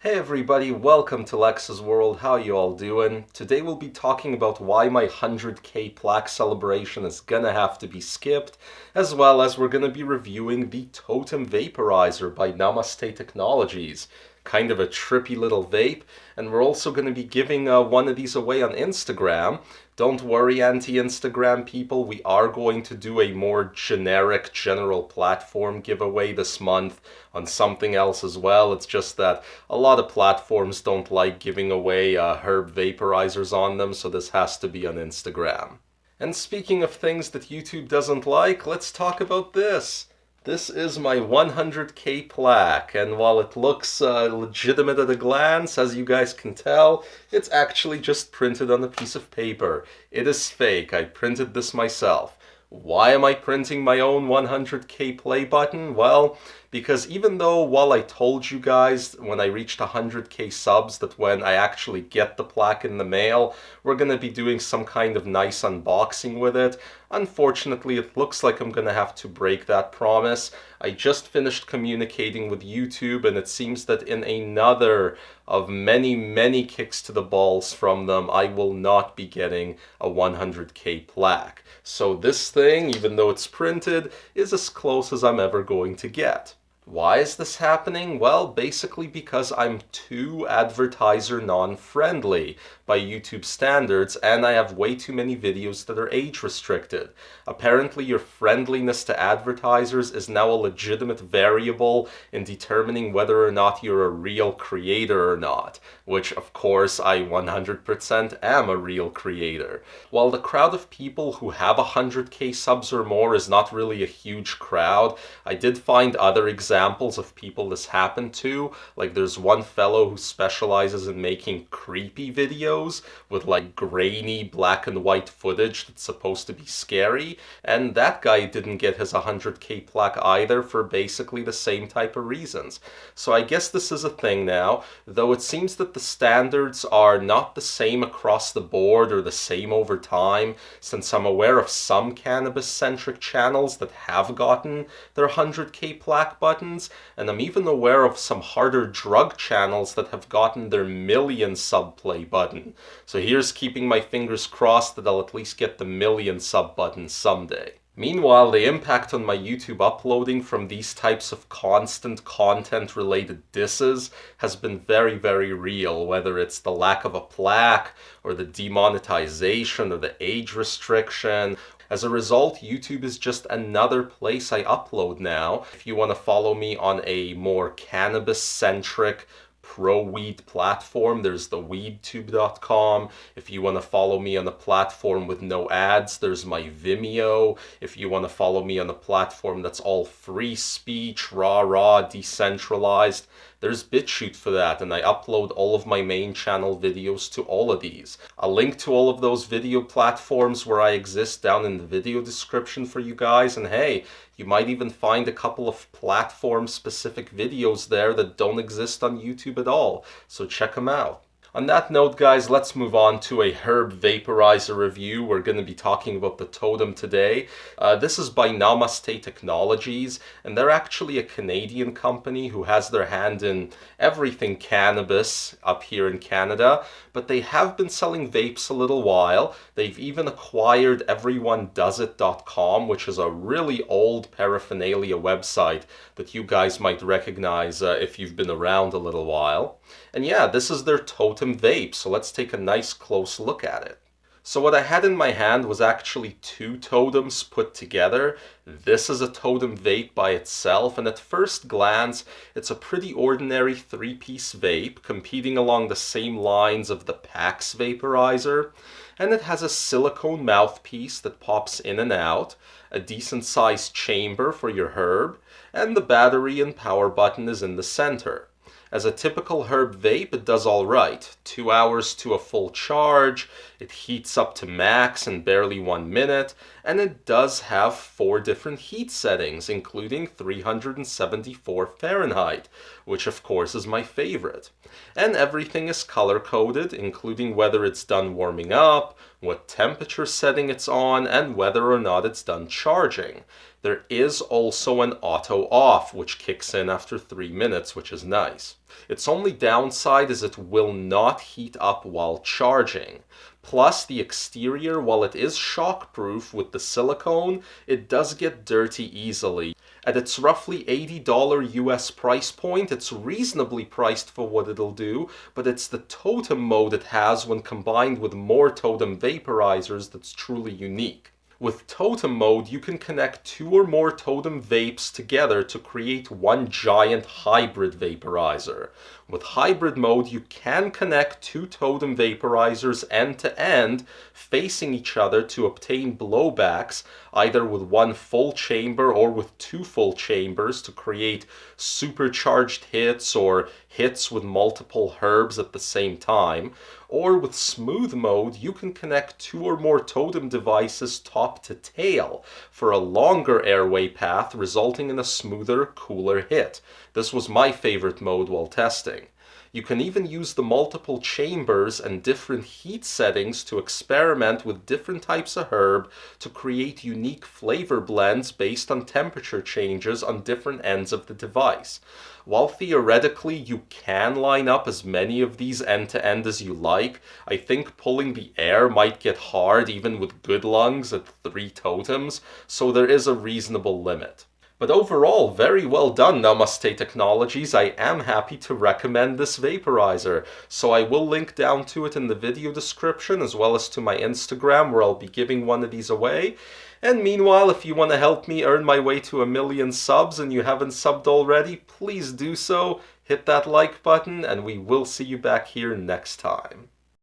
Hey everybody, welcome to Lex's World. How you all doing? Today we'll be talking about why my 100K Plaque celebration is gonna have to be skipped, as well as we're gonna be reviewing the Totem Vaporizer by Namaste Technologies. Kind of a trippy little vape, and we're also going to be giving one of these away on Instagram. Don't worry, anti-Instagram people, we are going to do a more generic, general platform giveaway this month on something else as well. It's just that a lot of platforms don't like giving away herb vaporizers on them, so this has to be on Instagram. And speaking of things that YouTube doesn't like, let's talk about this. This is my 100K plaque, and while it looks legitimate at a glance, as you guys can tell, it's actually just printed on a piece of paper. It is fake. I printed this myself. Why am I printing my own 100K play button? Well, because even though while I told you guys when I reached 100K subs that when I actually get the plaque in the mail, we're going to be doing some kind of nice unboxing with it, unfortunately it looks like I'm going to have to break that promise. I just finished communicating with YouTube and it seems that in another of many kicks to the balls from them, I will not be getting a 100K plaque. So this thing, even though it's printed, is as close as I'm ever going to get. Why is this happening? Well, basically because I'm too advertiser non-friendly by YouTube standards, and I have way too many videos that are age restricted. Apparently your friendliness to advertisers is now a legitimate variable in determining whether or not you're a real creator or not, which of course I 100% am a real creator. While the crowd of people who have 100K subs or more is not really a huge crowd, I did find other examples of people this happened to. Like there's one fellow who specializes in making creepy videos with like grainy black and white footage that's supposed to be scary, and that guy didn't get his 100K plaque either for basically the same type of reasons. So I guess this is a thing now, though it seems that the standards are not the same across the board or the same over time, since I'm aware of some cannabis-centric channels that have gotten their 100K plaque buttons, and I'm even aware of some harder drug channels that have gotten their million sub play button. So here's keeping my fingers crossed that I'll at least get the million sub button someday. Meanwhile, the impact on my YouTube uploading from these types of constant content-related disses has been very real, whether it's the lack of a plaque, or the demonetization, or the age restriction. As a result, YouTube is just another place I upload now. If you want to follow me on a more cannabis-centric pro-weed platform, there's the weedtube.com. If you want to follow me on a platform with no ads, there's my Vimeo. If you want to follow me on a platform that's all free speech, raw, decentralized, there's BitChute for that, and I upload all of my main channel videos to all of these. I'll link to all of those video platforms where I exist down in the video description for you guys, and hey, you might even find a couple of platform-specific videos there that don't exist on YouTube at all, so check them out. On that note, guys, let's move on to a herb vaporizer review. We're going to be talking about the Totem today. This is by Namaste Technologies, and they're actually a Canadian company who has their hand in everything cannabis up here in Canada, but they have been selling vapes a little while. They've even acquired everyonedoesit.com, which is a really old paraphernalia website that you guys might recognize if you've been around a little while. And yeah, this is their Totem vape, so let's take a nice close look at it. So what I had in my hand was actually two totems put together. This is a totem vape by itself, and at first glance, it's a pretty ordinary three-piece vape competing along the same lines of the PAX vaporizer. And it has a silicone mouthpiece that pops in and out, a decent-sized chamber for your herb, and the battery and power button is in the center. As a typical herb vape, it does all right. 2 hours to a full charge, it heats up to max in barely 1 minute, and it does have 4 different heat settings, including 374 Fahrenheit, which of course is my favorite. And everything is color-coded, including whether it's done warming up, what temperature setting it's on, and whether or not it's done charging. There is also an auto off, which kicks in after 3 minutes, which is nice. Its only downside is it will not heat up while charging. Plus, the exterior, while it is shockproof with the silicone, it does get dirty easily. At its roughly $80 US price point, it's reasonably priced for what it'll do, but it's the Totem mode it has when combined with more Totem Vaporizers that's truly unique. With Totem mode, you can connect 2 or more Totem vapes together to create one giant hybrid vaporizer. With hybrid mode, you can connect 2 Totem vaporizers end to end, facing each other to obtain blowbacks, either with 1 full chamber or with 2 full chambers to create supercharged hits or hits with multiple herbs at the same time. Or with smooth mode, you can connect 2 or more Totem devices top to tail for a longer airway path, resulting in a smoother, cooler hit. This was my favorite mode while testing. You can even use the multiple chambers and different heat settings to experiment with different types of herb to create unique flavor blends based on temperature changes on different ends of the device. While theoretically you can line up as many of these end to end as you like, I think pulling the air might get hard even with good lungs at 3 totems, so there is a reasonable limit. But overall, very well done, Namaste Technologies. I am happy to recommend this vaporizer, so I will link down to it in the video description as well as to my Instagram where I'll be giving one of these away. And meanwhile, if you want to help me earn my way to 1,000,000 subs and you haven't subbed already, please do so. Hit that like button and we will see you back here next time.